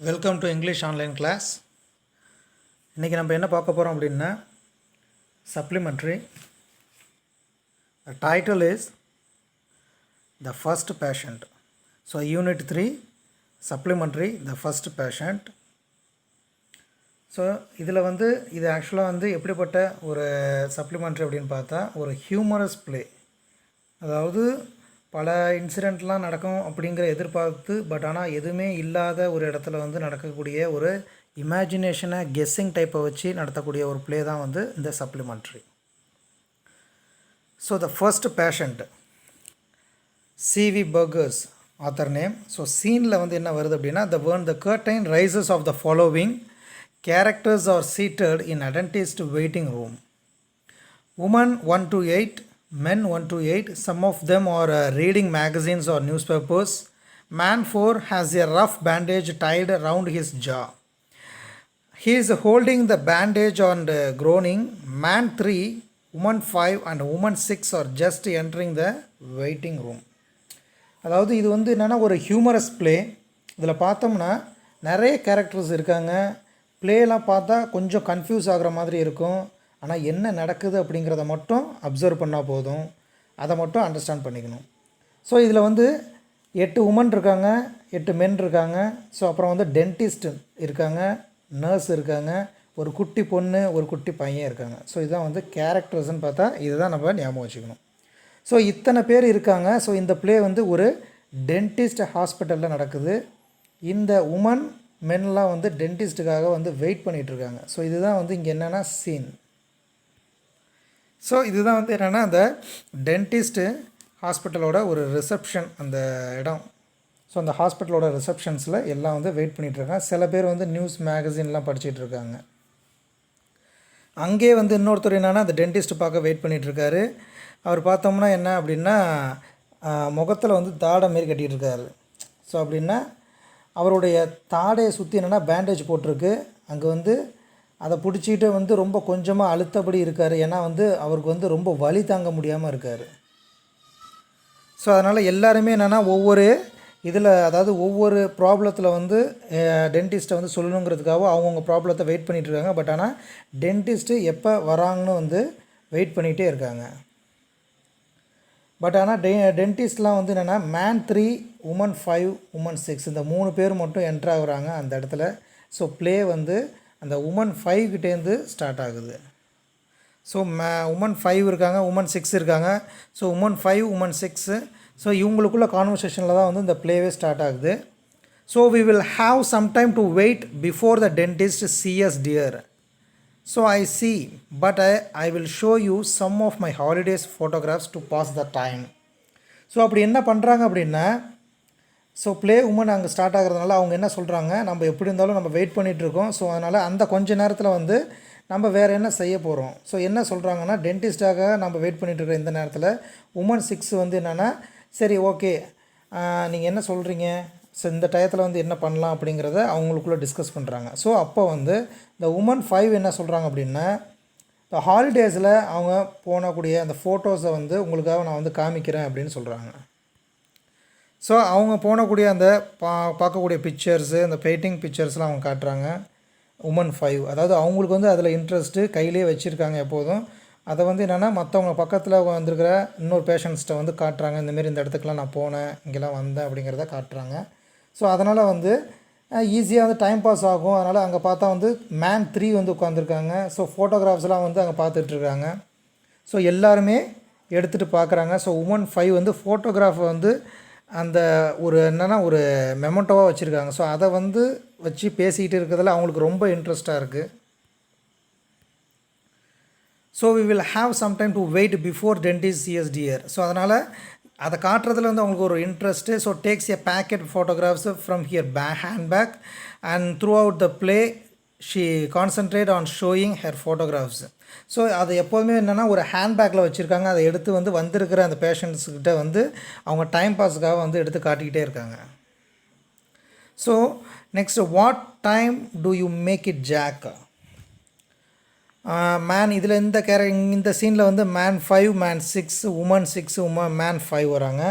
Welcome to English online class. இன்றைக்கி நம்ம என்ன பார்க்க போகிறோம் அப்படின்னா supplementary. Title is the first patient. So unit 3 supplementary the first patient. So இதில் இது ஆக்சுவலாக எப்படிப்பட்ட ஒரு சப்ளிமெண்ட்ரி அப்படின்னு பார்த்தா ஒரு ஹியூமரஸ் ப்ளே. அதாவது பல இன்சிடெண்ட்லாம் நடக்கும் அப்படிங்கிற எதிர்பார்த்து பட் ஆனால் எதுவுமே இல்லாத ஒரு இடத்துல நடக்கக்கூடிய ஒரு இமேஜினேஷனை கெஸ்ஸிங் டைப்பை வச்சு நடத்தக்கூடிய ஒரு ப்ளே தான் இந்த supplementary. So the first patient C.V. Burgess author name. So சீனில் என்ன வருது அப்படின்னா the curtain rises of the following characters are seated in a dentist waiting room. Woman 1 to 8, men 1 to 8, some of them are reading magazines or newspapers. Man 4 has a rough bandage tied around his jaw. He is holding the bandage and groaning. Man 3, woman 5 and woman 6 are just entering the waiting room. அதாவது இது என்னென்னா ஒரு humorous play. இதில் பார்த்தோம்னா நிறைய characters இருக்காங்க. ப்ளேலாம் பார்த்தா கொஞ்சம் கன்ஃபியூஸ் ஆகிற மாதிரி இருக்கும். ஆனால் என்ன நடக்குது அப்படிங்கிறத மட்டும் அப்சர்வ் பண்ணால் போதும், அதை மட்டும் அண்டர்ஸ்டாண்ட் பண்ணிக்கணும். ஸோ இதில் 8 உமன் இருக்காங்க, 8 மென் இருக்காங்க. ஸோ அப்புறம் டென்டிஸ்ட் இருக்காங்க, நர்ஸ் இருக்காங்க, ஒரு குட்டி பொண்ணு, ஒரு குட்டி பையன் இருக்காங்க. ஸோ இதுதான் கேரக்டர்ஸ்ன்னு பார்த்தா இதுதான் நம்ம ஞாபகம் வச்சுக்கணும். ஸோ இத்தனை பேர் இருக்காங்க. ஸோ இந்த ப்ளே ஒரு டென்டிஸ்ட் ஹாஸ்பிட்டலில் நடக்குது. இந்த உமன் மென்லாம் டென்டிஸ்ட்டுக்காக வெயிட் பண்ணிகிட்ருக்காங்க. ஸோ இதுதான் இங்கே என்னென்னா சீன். ஸோ இதுதான் என்னென்னா அந்த டென்டிஸ்ட்டு ஹாஸ்பிட்டலோட ஒரு ரிசப்ஷன் அந்த இடம். ஸோ அந்த ஹாஸ்பிட்டலோட ரிசப்ஷன்ஸில் எல்லாம் வெயிட் பண்ணிகிட்ருக்காங்க. சில பேர் நியூஸ் மேகசின்லாம் படிச்சுட்டு இருக்காங்க. அங்கேயே இன்னொருத்தர் என்னென்னா அந்த டென்டிஸ்ட் பார்க்க வெயிட் பண்ணிகிட்ருக்காரு. அவர் பார்த்தோம்னா என்ன அப்படின்னா முகத்தில் தாடை மாரி கட்டிகிட்ருக்காரு. ஸோ அப்படின்னா அவருடைய தாடையை சுற்றி என்னென்னா பேண்டேஜ் போட்டிருக்கு. அங்கே அதை பிடிச்சிட்டு ரொம்ப கொஞ்சமாக அழுத்தபடி இருக்கார். ஏன்னா அவருக்கு ரொம்ப வலி தாங்க முடியாமல் இருக்கார். ஸோ அதனால் எல்லாருமே என்னென்னா ஒவ்வொரு இதில் அதாவது ஒவ்வொரு ப்ராப்ளத்தில் டென்டிஸ்ட்டை சொல்லணுங்கிறதுக்காக அவங்கவுங்க ப்ராப்ளத்தை வெயிட் பண்ணிகிட்ருக்காங்க. பட் ஆனால் டென்டிஸ்ட்டு எப்போ வராங்கன்னு வெயிட் பண்ணிகிட்டே இருக்காங்க. பட் ஆனால் டென்டிஸ்ட்லாம் என்னென்னா மேன் 3, உமன் 5, உமன் 6 இந்த 3 பேர் மட்டும் என்ட்ரு ஆகுறாங்க அந்த இடத்துல. ஸோ ப்ளே அந்த உமன் 5 கிட்டேருந்து ஸ்டார்ட் ஆகுது. ஸோ உமன் 5 இருக்காங்க, உமன் 6 இருக்காங்க. So woman 5, woman 6. ஸோ இவங்களுக்குள்ள கான்வர்சேஷனில் தான் இந்த ப்ளேவே ஸ்டார்ட் ஆகுது. So we will have some time to wait before the dentist see us dear. So I see, but I will show you some of my holidays photographs to pass the time. So அப்படி என்ன பண்ணுறாங்க அப்படின்னா so play woman அங்கே start ஆகிறதுனால அவங்க என்ன சொல்கிறாங்க, நம்ம எப்படி இருந்தாலும் நம்ம வெயிட் பண்ணிகிட்ருக்கோம். ஸோ அதனால் அந்த கொஞ்ச நேரத்தில் நம்ம வேறு என்ன செய்ய போகிறோம். ஸோ என்ன சொல்கிறாங்கன்னா டென்டிஸ்டாக நம்ம வெயிட் பண்ணிகிட்ருக்கிற இந்த நேரத்தில் உமன் 6 என்னென்னா சரி ஓகே நீங்கள் என்ன சொல்கிறீங்க, ஸோ இந்த டயத்தில் என்ன பண்ணலாம் அப்படிங்கிறத அவங்களுக்குள்ளே டிஸ்கஸ் பண்ணுறாங்க. ஸோ அப்போ இந்த உமன் 5 என்ன சொல்கிறாங்க அப்படின்னா இந்த ஹாலிடேஸில் அவங்க போனக்கூடிய அந்த ஃபோட்டோஸை உங்களுக்காக நான் காமிக்கிறேன் அப்படின்னு சொல்கிறாங்க. ஸோ அவங்க போனக்கூடிய அந்த பார்க்கக்கூடிய பிக்சர்ஸு அந்த பெயிண்டிங் பிக்சர்ஸ்லாம் அவங்க காட்டுறாங்க. உமன் 5 அதாவது அவங்களுக்கு அதில் இன்ட்ரெஸ்ட்டு கையிலே வச்சுருக்காங்க எப்போதும். அதை என்னென்னா மற்றவங்க பக்கத்தில் வந்திருக்கிற இன்னொரு பேஷண்ட்ஸ்கிட்ட காட்டுறாங்க. இந்தமாரி இந்த இடத்துக்குலாம் நான் போனேன், இங்கெல்லாம் வந்தேன் அப்படிங்கிறத காட்டுறாங்க. ஸோ அதனால் ஈஸியாக டைம் பாஸ் ஆகும். அதனால் அங்கே பார்த்தா மேன் 3 உட்காந்துருக்காங்க. ஸோ ஃபோட்டோகிராஃப்ஸ்லாம் அங்கே பார்த்துட்ருக்காங்க. ஸோ எல்லாருமே எடுத்துகிட்டு பார்க்குறாங்க. ஸோ உமன் 5 ஃபோட்டோகிராஃபை அந்த ஒரு என்னென்னா ஒரு மெமோட்டோவாக வச்சுருக்காங்க. ஸோ அதை வச்சு பேசிக்கிட்டு இருக்கிறதுல அவங்களுக்கு ரொம்ப இன்ட்ரெஸ்ட்டாக இருக்குது. So we will have some time to wait before dentist see us dear. So அதனால் அதை காட்டுறதுல அவங்களுக்கு ஒரு interest. So takes a packet photographs from here handbag and throughout the play she concentrate on showing her photographs. So அது எப்போதுமே என்னென்னா ஒரு ஹேண்ட்பேக்கில் வச்சுருக்காங்க. அதை எடுத்து வந்திருக்கிற அந்த பேஷண்ட்ஸ்கிட்ட அவங்க டைம் பாஸுக்காக எடுத்து காட்டிக்கிட்டே இருக்காங்க. So next what time do you make it Jack. Man இதில் இந்த சீனில் மேன் 5, மேன் 6, உமன் 6, மேன் 5 வராங்க.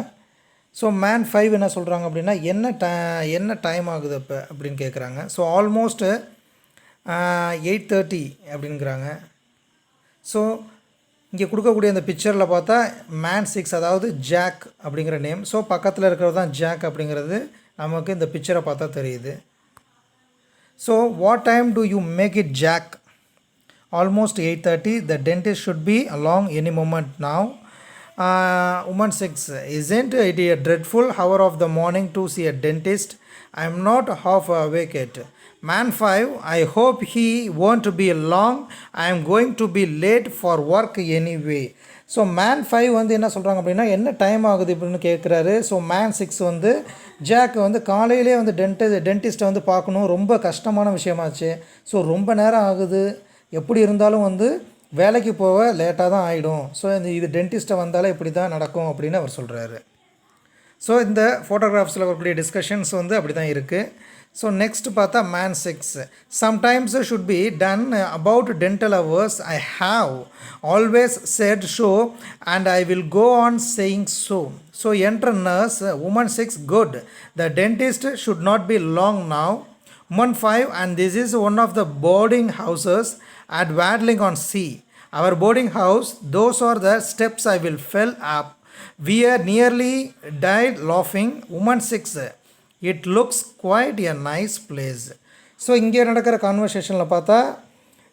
ஸோ மேன் 5 என்ன சொல்கிறாங்க அப்படின்னா என்ன டைம் ஆகுது அப்போ அப்படின்னு கேட்குறாங்க. ஸோ ஆல்மோஸ்ட்டு 8:30 அப்படிங்கிறாங்க. ஸோ இங்கே கொடுக்கக்கூடிய அந்த பிக்சரில் பார்த்தா மேன் 6 அதாவது ஜாக் அப்படிங்கிற நேம். ஸோ பக்கத்தில் இருக்கிறது தான் ஜாக் அப்படிங்கிறது நமக்கு இந்த பிக்சரை பார்த்தா தெரியுது. So what time do you make it Jack? Almost 8:30. The dentist should be along any moment now. Woman 6. Isn't it a dreadful hour of the morning to see a dentist? I am not half awake yet. Man 5. I hope he won't be long. I am going to be late for work anyway. So man 5 வந்து என்ன சொல்கிறாங்க அப்படின்னா என்ன time ஆகுது அப்படின்னு கேட்குறாரு. So man 6 வந்து jack வந்து காலையிலே வந்து டென்டிஸ்ட்டை வந்து பார்க்கணும், ரொம்ப கஷ்டமான விஷயமாச்சு. ஸோ ரொம்ப நேரம் ஆகுது, எப்படி இருந்தாலும் வந்து வேலைக்கு போக லேட்டாக தான் ஆகிடும். ஸோ இது டென்டிஸ்ட்டை வந்தாலே இப்படி தான் நடக்கும் அப்படின்னு அவர் சொல்கிறாரு. ஸோ இந்த ஃபோட்டோகிராஃப்ஸில் வரக்கூடிய டிஸ்கஷன்ஸ் வந்து அப்படி தான் இருக்குது. ஸோ நெக்ஸ்ட் பார்த்தா man 6. Sometimes should be done about dental hours. I have always said so and I will go on saying so. So enter nurse. Woman 6. Good. The dentist should not be long now. Woman 5. And this is one of the boarding houses at Wadling on Sea. Our boarding house, those are the steps I will fell up. We are nearly died laughing. Woman 6. It looks quite a nice place. So இங்கே நடக்கிற கான்வர்சேஷனில் பார்த்தா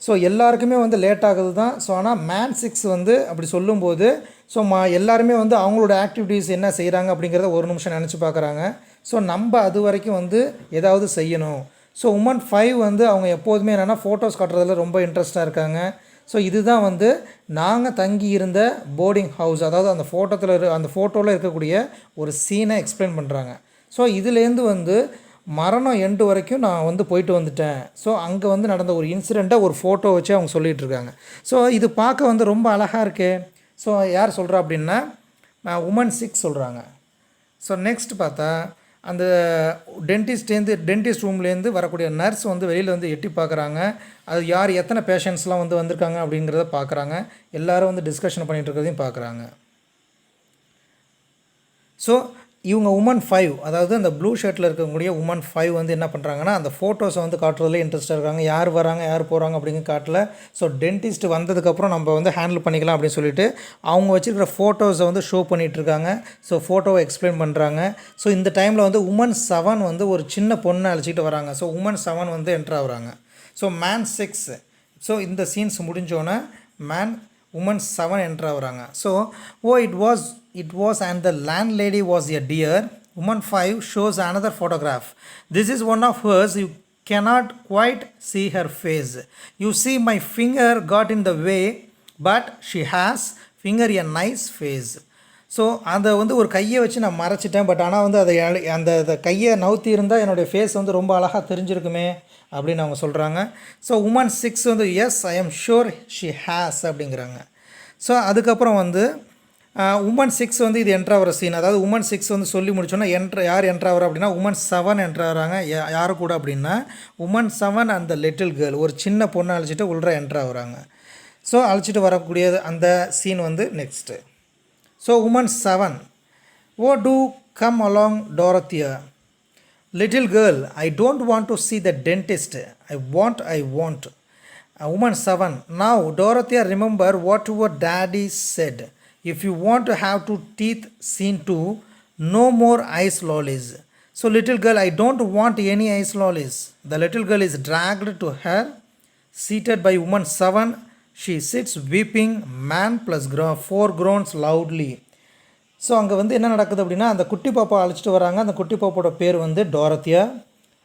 so எல்லாருக்குமே வந்து late ஆகுது தான். So ஆனால் man 6 வந்து அப்படி சொல்லும்போது ஸோ எல்லாருமே வந்து அவங்களோட ஆக்டிவிட்டீஸ் என்ன செய்கிறாங்க அப்படிங்கிறத ஒரு நிமிஷம் நினச்சி பார்க்குறாங்க. ஸோ நம்ம அது வரைக்கும் வந்து ஏதாவது செய்யணும். ஸோ உமன் 5 வந்து அவங்க எப்போதுமே என்னென்னா ஃபோட்டோஸ் காட்டுறதுல ரொம்ப இன்ட்ரெஸ்ட்டாக இருக்காங்க. ஸோ இதுதான் வந்து நாங்கள் தங்கி இருந்த போர்டிங் ஹவுஸ், அதாவது அந்த ஃபோட்டோவில் இருக்கக்கூடிய ஒரு சீனை எக்ஸ்பிளைன் பண்ணுறாங்க. ஸோ இதுலேருந்து வந்து மரணம் எண்டு வரைக்கும் நான் வந்து போயிட்டு வந்துட்டேன். ஸோ அங்கே வந்து நடந்த ஒரு இன்சிடெண்ட்டை ஒரு ஃபோட்டோ வச்சு அவங்க சொல்லிகிட்டு இருக்காங்க. ஸோ இது பார்க்க வந்து ரொம்ப அழகாக இருக்கே. ஸோ யார் சொல்கிறா அப்படின்னா உமன் 6 சொல்கிறாங்க. ஸோ நெக்ஸ்ட் பார்த்தா அந்த டென்டிஸ்ட் ரூம்லேருந்து வரக்கூடிய நர்ஸ் வந்து வெளியில் வந்து எட்டி பார்க்குறாங்க. அது யார் எத்தனை பேஷண்ட்ஸ்லாம் வந்து வந்திருக்காங்க அப்படிங்கிறத பார்க்குறாங்க. எல்லோரும் வந்து டிஸ்கஷன் பண்ணிகிட்டு இருக்கிறதையும் பார்க்குறாங்க. ஸோ இவங்க உமன் 5, அதாவது அந்த ப்ளூ ஷர்ட்டில் இருக்கக்கூடிய உமன் 5 வந்து என்ன பண்ணுறாங்கன்னா அந்த ஃபோட்டோஸை வந்து காட்டுறதுல இன்ட்ரெஸ்ட்டாக இருக்காங்க. யார் வராங்க யார் போகிறாங்க அப்படிங்கிற காட்டல. ஸோ டென்டிஸ்ட் வந்ததுக்கப்புறம் நம்ம வந்து ஹேண்டில் பண்ணிக்கலாம் அப்படின்னு சொல்லிட்டு அவங்க வச்சுருக்கிற ஃபோட்டோஸை வந்து ஷோ பண்ணிகிட்ருக்காங்க. ஸோ ஃபோட்டோவை எக்ஸ்பிளைன் பண்ணுறாங்க. ஸோ இந்த டைமில் வந்து உமன் 7 வந்து ஒரு சின்ன பொண்ணை அழைச்சிட்டு வராங்க. ஸோ உமன் 7 வந்து என்ட்ரு ஆகுறாங்க. So man 6. ஸோ இந்த சீன்ஸ் முடிஞ்சோன்னே உமன் 7 என்ட்ரு ஆகுறாங்க. So it was and the landlady was a dear. Woman 5 shows another photograph. This is one of hers. You cannot quite see her face. You see my finger got in the way, but she has finger a nice face. So அதை வந்து ஒரு கையை வச்சு நான் மறைச்சிட்டேன். But ஆனால் வந்து அந்த கையை நவுத்தி இருந்தால் என்னுடைய ஃபேஸ் வந்து ரொம்ப அழகாக தெரிஞ்சிருக்குமே அப்படின்னு அவங்க சொல்கிறாங்க. ஸோ உமன் 6 வந்து yes I am sure she has அப்படிங்கிறாங்க. ஸோ அதுக்கப்புறம் வந்து உமன் 6 வந்து இது என்ட்ரு ஆகிற சீன், அதாவது உமன் 6 வந்து சொல்லி முடிச்சோன்னா யார் என்ட்ரு ஆகிறா அப்படின்னா உமன் 7 என்ட்ரு ஆகிறாங்க. யார் கூட அப்படின்னா உமன் 7 அந்த லிட்டில் கேர்ள், ஒரு சின்ன பொண்ணை அழைச்சிட்டு உள்ள என்ட்ரு ஆகுறாங்க. ஸோ அழைச்சிட்டு வரக்கூடிய அந்த சீன் வந்து next. So woman 7. Oh do come along Dorothea. Little girl, I don't want to see the dentist. I want. Woman 7. Now Dorothea, remember what your daddy said. If you want to have two teeth seen to, no more ice lollies. So little girl, I don't want any ice lollies. The little girl is dragged to her, seated by woman 7. She sits weeping. Man plus 4 groans loudly. So அங்கே வந்து என்ன நடக்குது அப்படின்னா அந்த குட்டி பாப்பா அழைச்சிட்டு வராங்க. அந்த குட்டி பாப்பாவோட பேர் வந்து டோரத்தியா.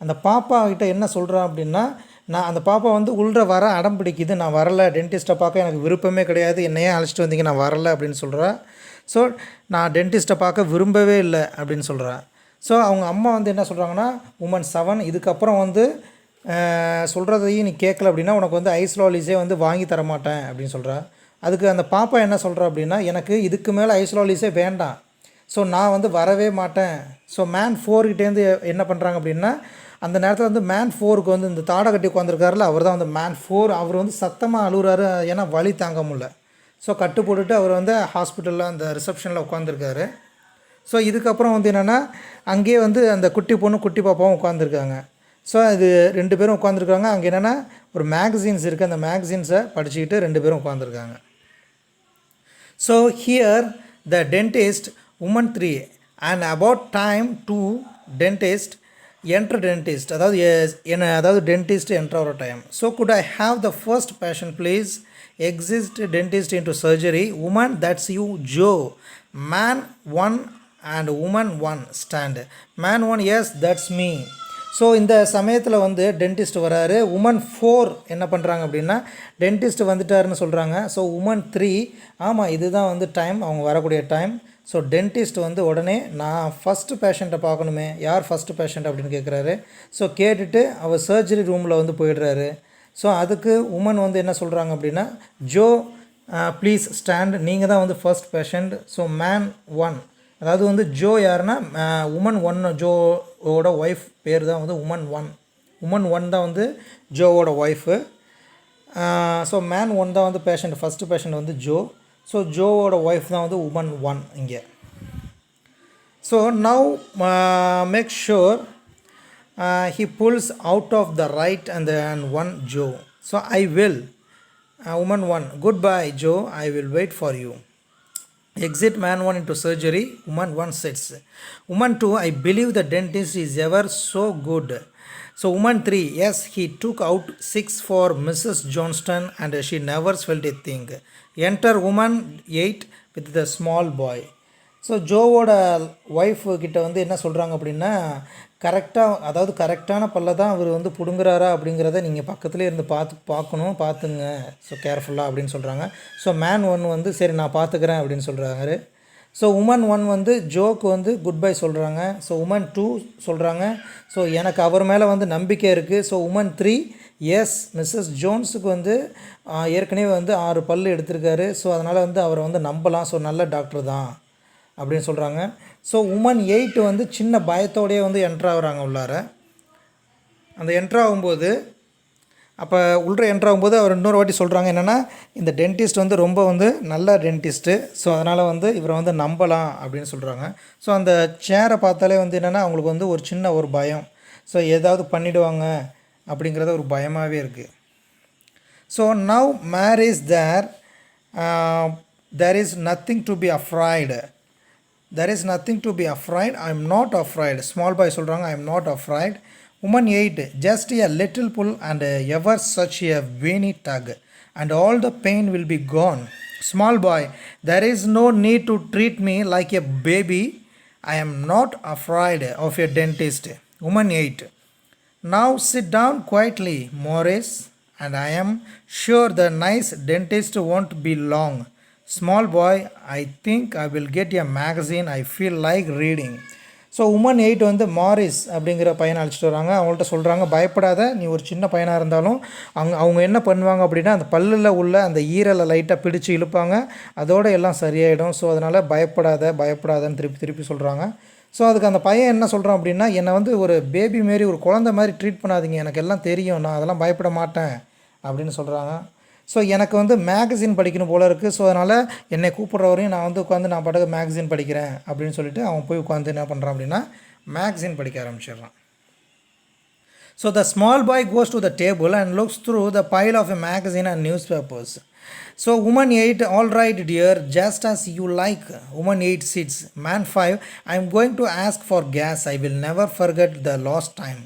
அந்த பாப்பா கிட்ட என்ன சொல்கிறான் அப்படின்னா நான் அந்த பாப்பா வந்து வர அடம் பிடிக்குது, நான் வரலை, டென்டிஸ்ட்டை பார்க்க எனக்கு விருப்பமே கிடையாது, என்னையே அழைச்சிட்டு வந்தீங்க, நான் வரலை அப்படின்னு சொல்கிறா. ஸோ நான் டென்டிஸ்ட்டை பார்க்க விரும்பவே இல்லை அப்படின்னு சொல்கிறா. ஸோ அவங்க அம்மா வந்து என்ன சொல்கிறாங்கன்னா உமன் 7 இதுக்கப்புறம் வந்து சொல்கிறதையும் நீ கேட்கல அப்படின்னா உனக்கு வந்து ஐஸ் லாலிஸே வந்து வாங்கி தரமாட்டேன் அப்படின்னு சொல்கிறா. அதுக்கு அந்த பாப்பா என்ன சொல்கிறா அப்படின்னா எனக்கு இதுக்கு மேலே ஐஸ் லாலிஸே வேண்டாம், ஸோ நான் வந்து வரவே மாட்டேன். ஸோ மேன் 4 கிட்டேருந்து என்ன பண்ணுறாங்க அப்படின்னா அந்த நேரத்தில் வந்து மேன் 4க்கு வந்து இந்த தாடை கட்டி உட்காந்துருக்காருல அவர் தான் வந்து மேன் 4. அவர் வந்து சத்தமாக அழுகுறாரு, ஏன்னா வலி தாங்க முடியல. ஸோ கட்டு போட்டுட்டு அவர் வந்து ஹாஸ்பிட்டலில் அந்த ரிசப்ஷனில் உட்காந்துருக்காரு. ஸோ இதுக்கப்புறம் வந்து என்னென்னா அங்கேயே வந்து அந்த குட்டி பொண்ணு குட்டி பாப்பாவும் உட்காந்துருக்காங்க. ஸோ அது 2 பேரும் உட்காந்துருக்காங்க. அங்கே என்னென்னா ஒரு மேகசின்ஸ் இருக்குது, அந்த மேகசின்ஸை படிச்சுக்கிட்டு 2 பேரும் உட்காந்துருக்காங்க. So here the dentist woman 3 and about time too dentist enter dentist, அதாவது டென்டிஸ்ட் என்டர் ஆகிற time. So good I have the first patient please exist dentist into surgery. Woman, that's you, Joe. Man 1 and woman 1 stand. Man 1, yes, that's me. So இந்த சமயத்தில் வந்து dentist வராரு. Woman 4 என்ன பண்ணுறாங்க அப்படின்னா dentist வந்துட்டாருன்னு சொல்கிறாங்க. So woman 3 ஆமாம் இதுதான் வந்து டைம், அவங்க வரக்கூடிய டைம். ஸோ டென்டிஸ்ட் வந்து உடனே நான் ஃபஸ்ட்டு பேஷண்ட்டை பார்க்கணுமே, யார் ஃபஸ்ட்டு பேஷண்ட் அப்படின்னு கேட்குறாரு. ஸோ கேட்டுட்டு அவர் சர்ஜரி ரூமில் வந்து போயிடுறாரு. ஸோ அதுக்கு உமன் வந்து என்ன சொல்கிறாங்க அப்படின்னா ஜோ ப்ளீஸ் ஸ்டாண்ட், நீங்கள் தான் வந்து ஃபர்ஸ்ட் பேஷண்ட். ஸோ மேன் 1, அதாவது வந்து ஜோ யாருன்னா உமன் 1, ஜோவோட ஒய்ஃப் பேர் தான் வந்து உமன் 1 தான் வந்து ஜோவோட ஒய்ஃபு. ஸோ மேன் 1 தான் வந்து பேஷண்ட், ஃபஸ்ட்டு பேஷண்ட் வந்து ஜோ. ஸோ ஜோவோட ஒய்ஃப் தான் வந்து உமன் 1 இங்கே. So now make sure he pulls out of the right and one Joe. So I will. Woman 1, goodbye Joe, I will wait for you. Exit man 1 into surgery. Woman 1 sits. Woman 2, I believe the dentist is ever so good. So woman 3, yes, he took out 6 for Mrs. Johnston and she never felt a thing. Enter woman 8 with the small boy. So ஜோவோட wife கிட்ட வந்து என்ன சொல்கிறாங்க அப்படின்னா கரெக்டான பல்ல தான் அவர் வந்து பிடுங்குறாரா அப்படிங்கிறத நீங்கள் பக்கத்துலேயே இருந்து பார்த்துங்க. ஸோ கேர்ஃபுல்லாக அப்படின்னு சொல்கிறாங்க. ஸோ மேன் 1 வந்து சரி நான் பார்த்துக்கிறேன் அப்படின்னு சொல்கிறாரு. ஸோ உமன் 1 வந்து ஜோக்கு வந்து குட் பை சொல்கிறாங்க. ஸோ உமன் 2 சொல்கிறாங்க ஸோ எனக்கு அவர் மேலே வந்து நம்பிக்கை இருக்குது. ஸோ உமன் 3, எஸ் மிஸ்ஸஸ் ஜோன்ஸுக்கு வந்து ஏற்கனவே வந்து 6 பல் எடுத்திருக்காரு. ஸோ அதனால் வந்து அவரை வந்து நம்பலாம். ஸோ நல்ல டாக்டர் தான் அப்படின்னு சொல்கிறாங்க. ஸோ உமன் 8 வந்து சின்ன பயத்தோடையே வந்து என்ட்ராகிறாங்க உள்ளார. அந்த என்ட்ராகும்போது அவர் இன்னொரு வாட்டி சொல்கிறாங்க என்னென்னா இந்த டென்டிஸ்ட் வந்து ரொம்ப வந்து நல்ல டென்டிஸ்ட்டு. ஸோ அதனால் வந்து இவரை வந்து நம்பலாம் அப்படின்னு சொல்கிறாங்க. ஸோ அந்த சேரை பார்த்தாலே வந்து என்னென்னா அவங்களுக்கு வந்து ஒரு சின்ன ஒரு பயம். ஸோ ஏதாவது பண்ணிவிடுவாங்க அப்படிங்கிறத ஒரு பயமாகவே இருக்குது. So now marriage there is nothing to be afraid. There is nothing to be afraid. I am not afraid. Small boy சொல்கிறாங்க I am not afraid. Woman 8, just a little pull and ever such a veiny tug and all the pain will be gone. Small boy, there is no need to treat me like a baby. I am not afraid of a dentist. Woman 8, now sit down quietly, Morris, and I am sure the nice dentist won't be long. Small boy, I think I will get a magazine. I feel like reading. So woman 8 வந்து Maurice அப்படிங்கிற பையனை அழைச்சிட்டு வராங்க. அவங்கள்ட்ட சொல்கிறாங்க பயப்படாத, நீ ஒரு சின்ன பையனாக இருந்தாலும் அவங்க என்ன பண்ணுவாங்க அப்படின்னா அந்த பல்லில் உள்ள அந்த ஈரலை லைட்டாக பிடிச்சி இழுப்பாங்க, அதோடு எல்லாம் சரியாயிடும். ஸோ அதனால் பயப்படாதன்னு திருப்பி சொல்கிறாங்க. ஸோ அதுக்கு அந்த பையன் என்ன சொல்கிறான் அப்படின்னா என்னை வந்து ஒரு பேபி மாரி ஒரு குழந்தை மாதிரி ட்ரீட் பண்ணாதீங்க, எனக்கு எல்லாம் தெரியும், நான் அதெல்லாம் பயப்பட மாட்டேன் அப்படின்னு சொல்கிறாங்க. ஸோ எனக்கு வந்து மேகசின் படிக்கணும் போல இருக்குது. ஸோ அதனால் என்னை கூப்பிட்ற வரையும் நான் வந்து உட்காந்து நான் பாட்டுக்கு மேகசின் படிக்கிறேன் அப்படின்னு சொல்லிட்டு அவன் போய் உட்காந்து என்ன பண்ணுறான் அப்படின்னா மேகசின் படிக்க ஆரம்பிச்சிடுறான். So the small boy goes to the table and looks through the pile of a magazine and newspapers. So woman 8, all right dear, just as you like. Woman 8 sits. Man 5, I am going to ask for gas. I will never forget the last time.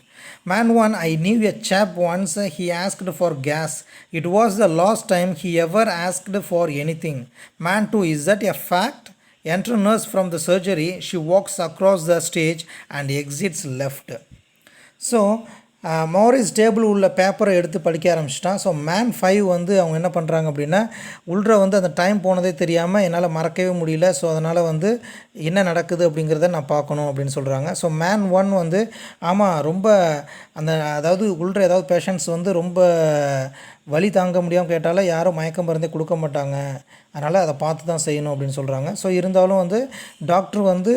Man 1, I knew a chap once, he asked for gas. It was the last time he ever asked for anything. Man 2, is that a fact? Enter nurse from the surgery. She walks across the stage and exits left. So Maurice table உள்ள பேப்பரை எடுத்து படிக்க ஆரம்பிச்சிட்டான். So man 5 வந்து அவங்க என்ன பண்ணுறாங்க அப்படின்னா வந்து அந்த டைம் போனதே தெரியாமல் என்னால் மறக்கவே முடியல. ஸோ அதனால் வந்து என்ன நடக்குது அப்படிங்கிறத நான் பார்க்கணும் அப்படின்னு சொல்கிறாங்க. ஸோ மேன் 1 வந்து ஆமாம் ரொம்ப அதாவது ஏதாவது பேஷண்ட்ஸ் வந்து ரொம்ப வலி தாங்க முடியாமல் கேட்டாலும் யாரும் மயக்கம் மருந்தே கொடுக்க மாட்டாங்க, அதனால் அதை பார்த்து தான் செய்யணும் அப்படின்னு சொல்கிறாங்க. ஸோ இருந்தாலும் வந்து டாக்டர் வந்து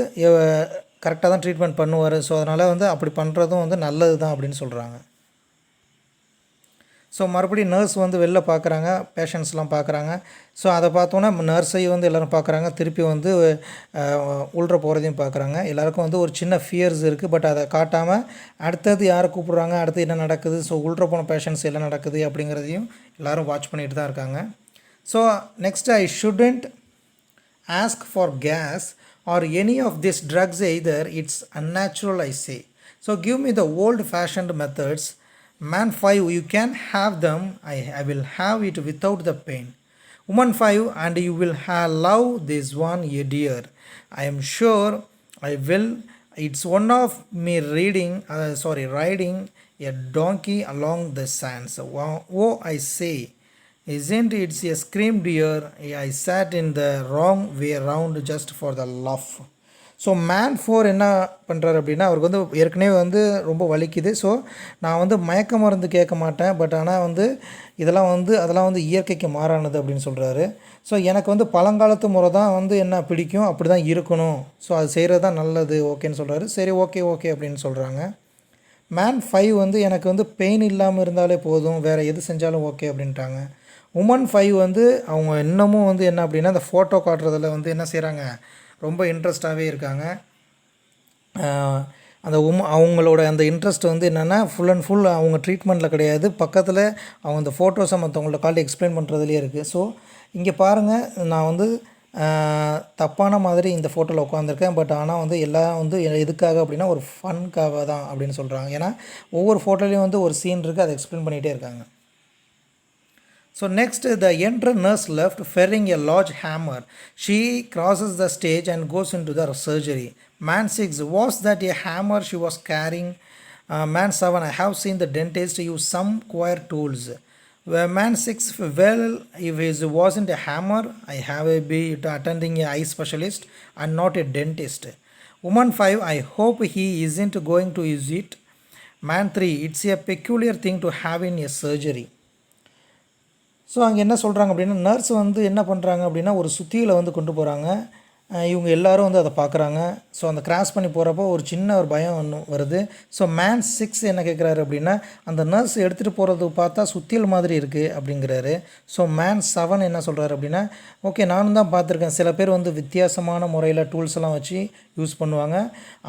கரெக்டாக தான் ட்ரீட்மெண்ட் பண்ணுவார். ஸோ அதனால் வந்து அப்படி பண்ணுறதும் வந்து நல்லது தான் அப்படின்னு சொல்கிறாங்க. ஸோ மறுபடியும் நர்ஸ் வந்து வெளில பார்க்குறாங்க, பேஷண்ட்ஸ்லாம் பார்க்குறாங்க. ஸோ அதை பார்த்தோன்னா நர்ஸையும் வந்து எல்லோரும் பார்க்குறாங்க, திருப்பி வந்து உள்ற போகிறதையும் பார்க்குறாங்க. எல்லாருக்கும் வந்து ஒரு சின்ன ஃபியர்ஸ் இருக்குது, பட் அதை காட்டாமல் அடுத்தது யாரை கூப்பிட்றாங்க, அடுத்து என்ன நடக்குது, ஸோ உள்ற போன பேஷண்ட்ஸ் என்ன நடக்குது அப்படிங்கிறதையும் எல்லோரும் வாட்ச் பண்ணிட்டு தான் இருக்காங்க. So next, I shouldn't ask for gas or any of these drugs either, it's unnatural, I say. So give me the old fashioned methods. Man 5, you can have them, I will have it without the pain. Woman 5, and you will love this one, ye dear. I am sure I will. It's one of me riding a donkey along the sands. Oh, I say, isn't it a scream, dear? I sat in the wrong way around just for the laugh. So man 4 என்ன பண்ணுறாரு அப்படின்னா, அவருக்கு வந்து ஏற்கனவே வந்து ரொம்ப வலிக்குது. So நான் வந்து மயக்க மருந்து கேட்க மாட்டேன், பட் ஆனால் வந்து அதெல்லாம் வந்து இயற்கைக்கு மாறானது அப்படின்னு சொல்கிறாரு. ஸோ எனக்கு வந்து பழங்காலத்து முறை தான் வந்து என்ன பிடிக்கும், அப்படி தான் இருக்கணும், ஸோ அது செய்கிறது தான் நல்லது, ஓகேன்னு சொல்கிறாரு. சரி, ஓகே அப்படின்னு சொல்கிறாங்க. மேன் 5 வந்து எனக்கு வந்து பெயின் இல்லாமல் இருந்தாலே போதும், வேறு எது செஞ்சாலும் ஓகே அப்படின்ட்டாங்க. உமன் 5 வந்து அவங்க இன்னமும் வந்து என்ன அப்படின்னா, அந்த ஃபோட்டோ காட்டுறதில் வந்து என்ன செய்கிறாங்க, ரொம்ப இன்ட்ரெஸ்டாகவே இருக்காங்க. அந்த அவங்களோட அந்த இன்ட்ரெஸ்ட் வந்து என்னென்னா ஃபுல் அண்ட் ஃபுல் அவங்க ட்ரீட்மெண்ட்டில் கிடையாது, பக்கத்தில் அவங்க அந்த ஃபோட்டோஸை மற்றவங்கள்ட்ட காட்டி எக்ஸ்பிளைன் பண்ணுறதுலேயே இருக்குது. ஸோ இங்கே பாருங்கள், நான் வந்து தப்பான மாதிரி இந்த ஃபோட்டோவில் உட்காந்துருக்கேன், பட் ஆனால் வந்து எல்லாம் வந்து எதுக்காக அப்படின்னா ஒரு ஃபன்காக தான் அப்படின்னு சொல்கிறாங்க. ஏன்னா ஒவ்வொரு ஃபோட்டோலேயும் வந்து ஒரு சீன் இருக்குது, அதை எக்ஸ்பிளைன் பண்ணிகிட்டே இருக்காங்க. So next, the enter nurse left carrying a large hammer. She crosses the stage and goes into the surgery. Man 6, was that a hammer she was carrying? Man 7, I have seen the dentist use some queer tools. Man 6, well, if it wasn't a hammer, I have be attending a eye specialist and not a dentist. Woman 5, I hope he isn't going to use it. Man 3, it's a peculiar thing to have in a surgery. So அங்கே என்ன சொல்கிறாங்க அப்படின்னா, nurse வந்து என்ன பண்ணுறாங்க அப்படின்னா, ஒரு சுத்தியில் வந்து கொண்டு போகிறாங்க. இவங்க எல்லோரும் வந்து அதை பார்க்குறாங்க. ஸோ அந்த கிராஸ் பண்ணி போகிறப்போ ஒரு சின்ன ஒரு பயம் ஒன்று வருது. ஸோ மேன் 6 என்ன கேட்குறாரு அப்படின்னா, அந்த நர்ஸ் எடுத்துகிட்டு போகிறது பார்த்தா சுத்தியல் மாதிரி இருக்குது அப்படிங்கிறாரு. ஸோ மேன் 7 என்ன சொல்கிறாரு அப்படின்னா, ஓகே, நானும் தான் பார்த்துருக்கேன், சில பேர் வந்து வித்தியாசமான முறையில் டூல்ஸ் எல்லாம் வச்சு யூஸ் பண்ணுவாங்க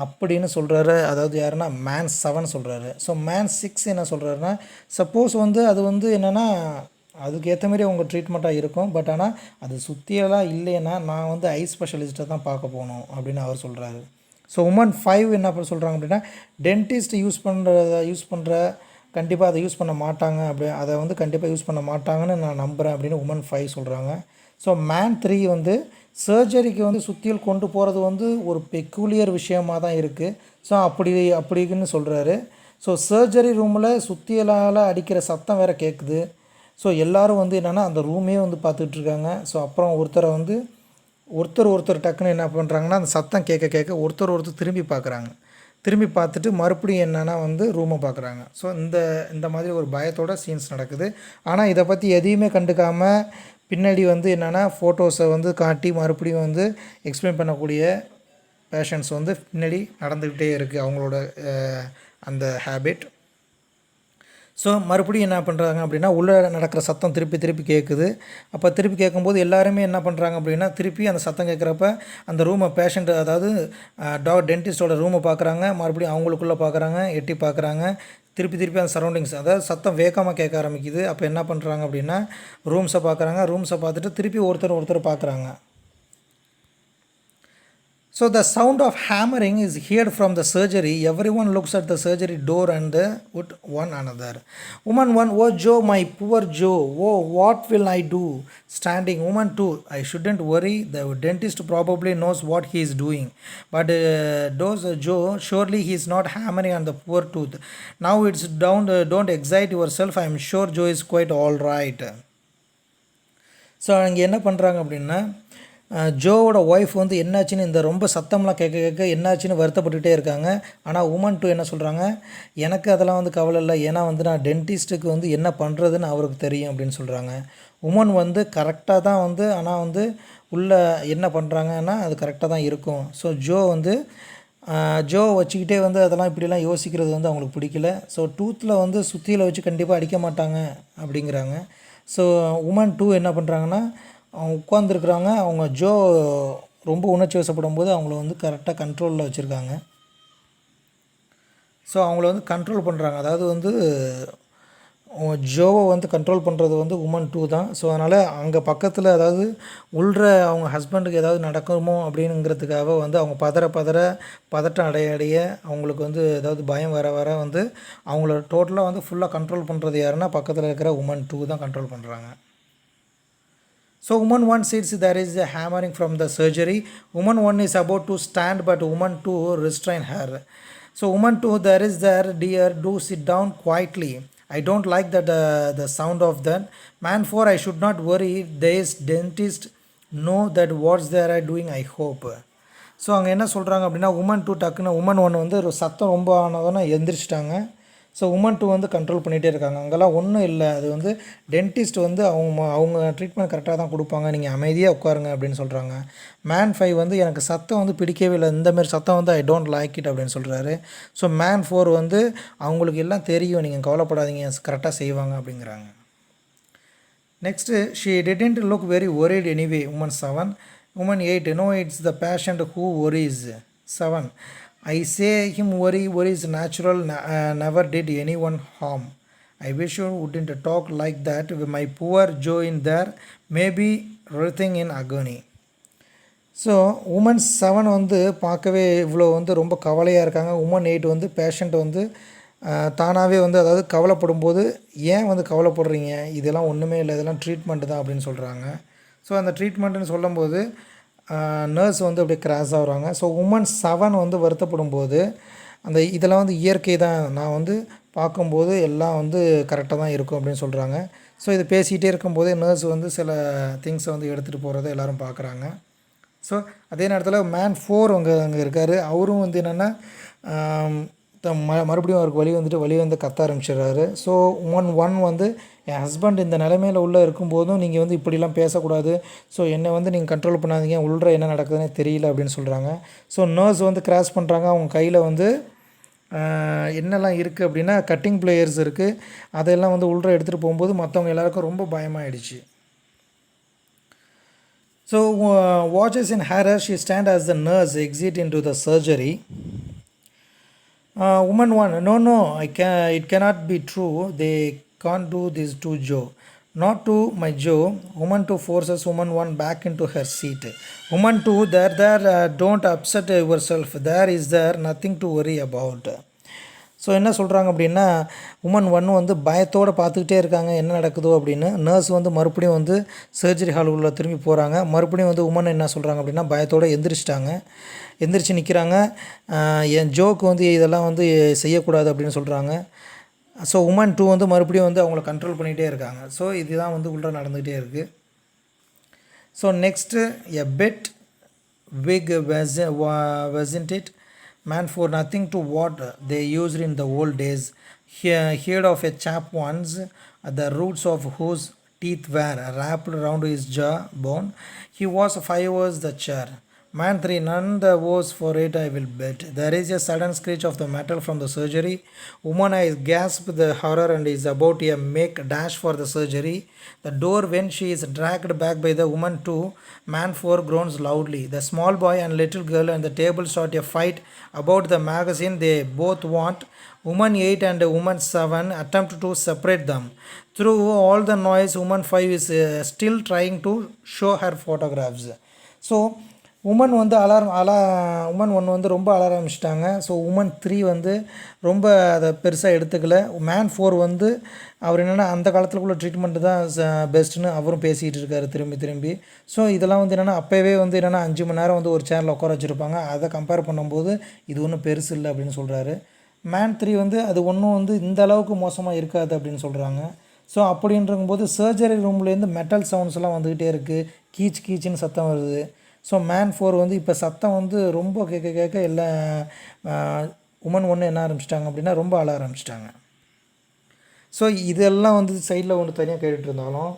அப்படின்னு சொல்கிறாரு. அதாவது யாருன்னா மேன் 7 சொல்கிறாரு. ஸோ மேன் 6 என்ன சொல்கிறாருன்னா, சப்போஸ் வந்து அது வந்து என்னென்னா அதுக்கு ஏற்ற மாதிரி அவங்க ட்ரீட்மெண்ட்டாக இருக்கும், பட் ஆனால் அது சுற்றியெல்லாம் இல்லைன்னா நான் வந்து ஐ ஸ்பெஷலிஸ்ட்டை தான் பார்க்க போகணும் அப்படின்னு அவர் சொல்கிறாரு. ஸோ உமன் 5 என்ன சொல்கிறாங்க அப்படின்னா, டென்டிஸ்ட் யூஸ் பண்ணுற கண்டிப்பாக அதை யூஸ் பண்ண மாட்டாங்க, அதை வந்து கண்டிப்பாக யூஸ் பண்ண மாட்டாங்கன்னு நான் நம்புகிறேன் அப்படின்னு உமன் 5 சொல்கிறாங்க. ஸோ மேன் 3 வந்து சர்ஜரிக்கு வந்து சுத்தியல் கொண்டு போகிறது வந்து ஒரு பெக்குலியர் விஷயமாக தான் இருக்குது. ஸோ அப்படின்னு சொல்கிறாரு. ஸோ சர்ஜரி ரூமில் சுத்தியலால் அடிக்கிற சத்தம் வேறு கேட்குது. ஸோ எல்லோரும் வந்து என்னென்னா அந்த ரூமே வந்து பார்த்துட்ருக்காங்க. ஸோ அப்புறம் ஒருத்தர் டக்குன்னு என்ன பண்ணுறாங்கன்னா, அந்த சத்தம் கேட்க ஒருத்தர் திரும்பி பார்க்குறாங்க. திரும்பி பார்த்துட்டு மறுபடியும் என்னென்னா வந்து ரூமை பார்க்குறாங்க. ஸோ இந்த மாதிரி ஒரு பயத்தோட சீன்ஸ் நடக்குது. ஆனால் இதை பற்றி எதையுமே கண்டுக்காமல் பின்னாடி வந்து என்னென்னா ஃபோட்டோஸை வந்து காட்டி மறுபடியும் வந்து எக்ஸ்பிளைன் பண்ணக்கூடிய பேஷண்ட்ஸ் வந்து பின்னாடி நடந்துக்கிட்டே இருக்குது, அவங்களோட அந்த ஹேபிட். ஸோ மறுபடியும் என்ன பண்ணுறாங்க அப்படின்னா, உள்ளே நடக்கிற சத்தம் திருப்பி கேட்குது. அப்போ திருப்பி கேட்கும்போது எல்லாருமே என்ன பண்ணுறாங்க அப்படின்னா, திருப்பி அந்த சத்தம் கேட்குறப்ப அந்த ரூமை பேஷண்ட், அதாவது டென்டிஸ்டோட ரூமை பார்க்குறாங்க, மறுபடியும் அவங்களுக்குள்ளே பார்க்குறாங்க, எட்டி பார்க்குறாங்க, திருப்பி அந்த சரௌண்டிங்ஸ், அதாவது சத்தம் வேகமாக கேட்க ஆரம்பிக்குது. அப்போ என்ன பண்ணுறாங்க அப்படின்னா, ரூம்ஸை பார்த்துட்டு திருப்பி ஒருத்தர் பார்க்குறாங்க. So the sound of hammering is heard from the surgery. Everyone looks at the surgery door and with one another. Woman 1, oh Joe, my poor Joe, oh what will I do? Standing. Woman 2, I shouldn't worry, the dentist probably knows what he is doing. But does Joe, surely he is not hammering on the poor tooth. Now it's down, don't excite yourself, I am sure Joe is quite all right. So அங்கே என்ன பண்ணுறாங்க அப்படின்னா, ஜோவோட wife வந்து என்னாச்சுன்னு இந்த ரொம்ப சத்தம்லாம் கேட்க என்னாச்சுன்னு வருத்தப்பட்டுகிட்டே இருக்காங்க. ஆனால் உமன் 2 என்ன சொல்கிறாங்க, எனக்கு அதெல்லாம் வந்து கவலை இல்லை, ஏன்னா வந்து நான் டென்டிஸ்ட்டுக்கு வந்து என்ன பண்ணுறதுன்னு அவருக்கு தெரியும் அப்படின்னு சொல்கிறாங்க. உமன் வந்து கரெக்டாக தான் வந்து, ஆனால் வந்து உள்ளே என்ன பண்ணுறாங்கன்னா அது கரெக்டாக தான் இருக்கும். ஸோ ஜோ வந்து ஜோ வச்சுக்கிட்டே வந்து அதெல்லாம் இப்படிலாம் யோசிக்கிறது வந்து அவங்களுக்கு பிடிக்கல. ஸோ டூத்தில் வந்து சுத்தியில் வச்சு கண்டிப்பாக அடிக்க மாட்டாங்க அப்படிங்கிறாங்க. ஸோ உமன் 2 என்ன பண்ணுறாங்கன்னா, அவங்க உட்காந்துருக்குறாங்க. அவங்க ஜோ ரொம்ப உணர்ச்சி வசப்படும் போது அவங்கள வந்து கரெக்டாக கண்ட்ரோலில் வச்சுருக்காங்க. ஸோ அவங்கள வந்து கண்ட்ரோல் பண்ணுறாங்க. அதாவது வந்து ஜோவை வந்து கண்ட்ரோல் பண்ணுறது வந்து உமன் 2 தான். ஸோ அதனால் அங்கே பக்கத்தில் அதாவது உள்ற அவங்க ஹஸ்பண்டுக்கு ஏதாவது நடக்குமோ அப்படிங்கிறதுக்காக வந்து அவங்க பதட்டம் அடைய அவங்களுக்கு வந்து ஏதாவது பயம் வர வந்து அவங்கள டோட்டலாக வந்து ஃபுல்லாக கண்ட்ரோல் பண்ணுறது யாருன்னா பக்கத்தில் இருக்கிற உமன் 2 தான் கண்ட்ரோல் பண்ணுறாங்க. So woman 1 says there is a hammering from the surgery. Woman 1 is about to stand but woman 2 restrain her. So woman 2 there is there dear do sit down quietly. I don't like that the sound of that. Man 4 I should not worry. There is dentist know that what's there are doing I hope. So அங்கே என்ன சொல்கிறாங்க அப்படின்னா woman 2 டக்குன்னு woman 1 வந்து ஒரு சத்தம் ரொம்ப ஆனதுன்னா எந்திரிச்சிட்டாங்க. So woman 2 வந்து கண்ட்ரோல் பண்ணிகிட்டே இருக்காங்க. அங்கெல்லாம் ஒன்றும் இல்லை, அது வந்து டென்டிஸ்ட் வந்து அவங்க ட்ரீட்மெண்ட் கரெக்டாக தான் கொடுப்பாங்க, நீங்கள் அமைதியாக உட்காருங்க அப்படின்னு சொல்கிறாங்க. மேன் 5 வந்து எனக்கு சத்தம் வந்து பிடிக்கவே இல்லை, இந்தமாரி சத்தம் வந்து ஐ டோன்ட் லைக் இட் அப்படின்னு சொல்கிறாரு. ஸோ மேன் 4 வந்து அவங்களுக்கு எல்லாம் தெரியும், நீங்கள் கவலைப்படாதீங்க கரெக்டாக செய்வாங்க அப்படிங்கிறாங்க. Next she didn't look very worried anyway woman 7. Woman 8 no it's the patient who worries. 7 I say him worry is natural, never did anyone harm. I wish you wouldn't talk like that with my poor Joe in there, maybe writhing in agony. So woman 7 வந்து பார்க்கவே இவ்வளோ வந்து ரொம்ப கவலையாக இருக்காங்க. Woman 8 வந்து patient வந்து தானாகவே வந்து அதாவது கவலைப்படும் போது ஏன் வந்து கவலைப்படுறீங்க, இதெல்லாம் ஒன்றுமே இல்லை, இதெல்லாம் ட்ரீட்மெண்ட்டு தான் அப்படின்னு சொல்கிறாங்க. ஸோ அந்த ட்ரீட்மெண்ட்டுன்னு சொல்லும்போது நர்ஸ் வந்து அப்படியே கிராஸ் ஆகுறாங்க. ஸோ உமன் 7 வந்து வருத்தப்படும் போது அந்த இதெல்லாம் வந்து இயற்கை தான், நான் வந்து பார்க்கும்போது எல்லாம் வந்து கரெக்டாக தான் இருக்கும் அப்படின்னு சொல்கிறாங்க. ஸோ இது பேசிகிட்டே இருக்கும்போதே நர்ஸ் வந்து சில திங்ஸை வந்து எடுத்துகிட்டு போகிறத எல்லோரும் பார்க்குறாங்க. ஸோ அதே நேரத்தில் மேன் 4 அங்கே இருக்கார். அவரும் வந்து என்னென்னா மறுபடியும் அவருக்கு வலி வந்து கத்த ஆரம்பிச்சிடுறாரு. ஸோ உமன் 1 வந்து என் ஹஸ்பண்ட் இந்த நிலைமையில் உள்ளே இருக்கும்போதும் நீங்கள் வந்து இப்படிலாம் பேசக்கூடாது, ஸோ என்னை வந்து நீங்கள் கண்ட்ரோல் பண்ணாதீங்க, உள்ள என்ன நடக்குதுன்னே தெரியல அப்படின்னு சொல்கிறாங்க. ஸோ நர்ஸ் வந்து கிராஸ் பண்ணுறாங்க. அவங்க கையில் வந்து என்னெல்லாம் இருக்குது அப்படின்னா கட்டிங் பிளேயர்ஸ் இருக்குது. அதெல்லாம் வந்து உள்ள எடுத்துகிட்டு போகும்போது மற்றவங்க எல்லாருக்கும் ரொம்ப பயமாகிடுச்சு. So watches in horror she stand as the nurse exit into the surgery. Woman 1 no it cannot be true, they can't do this to Joe, not to my Joe. Woman 2 forces woman 1 back into her seat. Woman 2 there don't upset yourself, there nothing to worry about. So என்ன சொல்கிறாங்க அப்படின்னா woman 1 வந்து பயத்தோடு பார்த்துக்கிட்டே இருக்காங்க என்ன நடக்குதோ அப்படின்னு. நர்ஸ் வந்து மறுபடியும் வந்து சர்ஜரி ஹால் உள்ள திரும்பி போகிறாங்க. மறுபடியும் வந்து உமன் என்ன சொல்கிறாங்க அப்படின்னா பயத்தோடு எந்திரிச்சு நிற்கிறாங்க. என் ஜோக்கு வந்து இதெல்லாம் வந்து செய்யக்கூடாது அப்படின்னு சொல்கிறாங்க. ஸோ உமன் 2 வந்து மறுபடியும் வந்து அவங்கள கண்ட்ரோல் பண்ணிகிட்டே இருக்காங்க. ஸோ இதுதான் வந்து உள்ளே நடந்துகிட்டே இருக்குது. So next a bad week wasn't it? Man 4 nothing to what they used in the old days. Heard of a chap once, the roots of whose teeth were wrapped around his jaw bone. He was 5 years the chair. Man 3 none the worse for it I will bet. There is a sudden screech of the metal from the surgery. Woman I gasp the horror and is about to make dash for the surgery. The door when she is dragged back by the woman 2. Man 4 groans loudly. The small boy and little girl and the table start a fight about the magazine they both want. Woman 8 and woman 7 attempt to separate them. Through all the noise, woman 5 is still trying to show her photographs. So woman வந்து woman 1 வந்து ரொம்ப அலற ஆரம்பிச்சிட்டாங்க. So woman 3 வந்து ரொம்ப அதை பெருசாக எடுத்துக்கல. மேன் 4 வந்து அவர் என்னென்னா அந்த காலத்துக்குள்ள ட்ரீட்மெண்ட்டு தான் பெஸ்ட்டுன்னு அவரும் பேசிகிட்டு இருக்காரு திரும்பி. ஸோ இதெல்லாம் வந்து என்னென்னா அப்போவே வந்து என்னென்னா 5 மணி நேரம் வந்து ஒரு சேரில் உட்கார வச்சுருப்பாங்க, அதை கம்பேர் பண்ணும்போது இது ஒன்றும் பெருசு இல்லை அப்படின்னு சொல்கிறாரு. மேன் 3 வந்து அது ஒன்றும் வந்து இந்த அளவுக்கு மோசமாக இருக்காது அப்படின்னு சொல்கிறாங்க. ஸோ அப்படின்றங்கும்போது சர்ஜரி ரூம்லேருந்து மெட்டல் சவுண்ட்ஸ்லாம் வந்துக்கிட்டே இருக்குது, கீச்சுன்னு சத்தம் வருது. ஸோ மேன் 4 வந்து இப்போ சத்தம் வந்து ரொம்ப கேட்க எல்லாம் உமன் 1 என்ன ஆரம்பிச்சிட்டாங்க அப்படின்னா ரொம்ப அழ ஆரம்பிச்சிட்டாங்க. ஸோ இதெல்லாம் வந்து சைடில் ஒன்று தனியாக கேட்டுட்டு இருந்தாலும்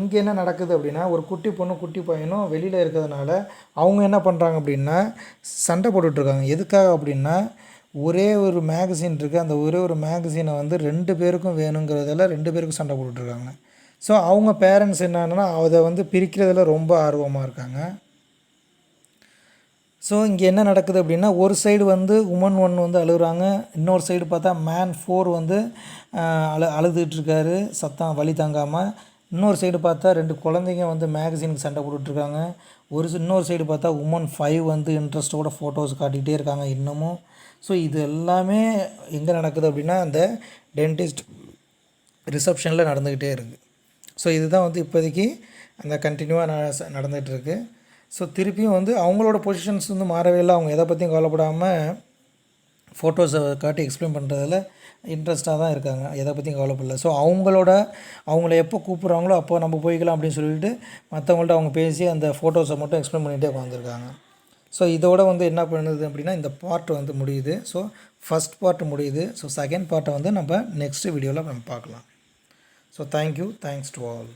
இங்கே என்ன நடக்குது அப்படின்னா ஒரு குட்டி பொண்ணு குட்டி பையனும் வெளியில் இருக்கிறதுனால அவங்க என்ன பண்ணுறாங்க அப்படின்னா சண்டை போட்டுட்ருக்காங்க. எதுக்காக அப்படின்னா ஒரே ஒரு மேகசின் இருக்குது, அந்த ஒரே ஒரு மேகசினை வந்து 2 பேருக்கும் வேணுங்கிறதில் 2 பேருக்கும் சண்டை போட்டுட்ருக்காங்க. ஸோ அவங்க பேரண்ட்ஸ் என்னன்னா அதை வந்து பிரிக்கிறதுல ரொம்ப ஆர்வமாக இருக்காங்க. ஸோ இங்கே என்ன நடக்குது அப்படின்னா ஒரு சைடு வந்து உமன் 1 வந்து அழுகுறாங்க, இன்னொரு சைடு பார்த்தா மேன் 4 வந்து அழுதுகிட்ருக்காரு சத்தம் வலி தாங்காமல். இன்னொரு சைடு பார்த்தா 2 குழந்தைங்க வந்து மேகசினுக்கு சண்டை போட்டுட்ருக்காங்க. இன்னொரு சைடு பார்த்தா உமன் 5 வந்து இன்ட்ரெஸ்ட்டோட ஃபோட்டோஸ் காட்டிகிட்டே இருக்காங்க இன்னமும். ஸோ இது எல்லாமே எங்கே நடக்குது அப்படின்னா அந்த டென்டிஸ்ட் ரிசப்ஷனில் நடந்துக்கிட்டே இருக்குது. ஸோ இதுதான் வந்து இப்போதைக்கு அந்த கண்டினியூவாக நடந்துகிட்ருக்கு. ஸோ திருப்பியும் வந்து அவங்களோட பொசிஷன்ஸ் வந்து மாறவே இல்லை. அவங்க எதை பற்றியும் கவலைப்படாமல் ஃபோட்டோஸை காட்டி எக்ஸ்பிளைன் பண்ணுறதில் இன்ட்ரெஸ்ட்டாக தான் இருக்காங்க, எதை பற்றியும் கவலைப்படல. ஸோ அவங்கள எப்போ கூப்பிட்றாங்களோ அப்போ நம்ம போய்க்கலாம் அப்படின்னு சொல்லிட்டு மற்றவங்கள்ட்ட அவங்க பேசி அந்த ஃபோட்டோஸை மட்டும் எக்ஸ்பிளைன் பண்ணிகிட்டே உட்காந்துருக்காங்க. ஸோ இதோட வந்து என்ன பண்ணுது அப்படின்னா இந்த பார்ட் வந்து முடியுது. ஸோ ஃபஸ்ட் பார்ட் முடியுது. ஸோ செகண்ட் பார்ட்டை வந்து நம்ம நெக்ஸ்ட் வீடியோவில் நம்ம பார்க்கலாம். So thank you, thanks to all.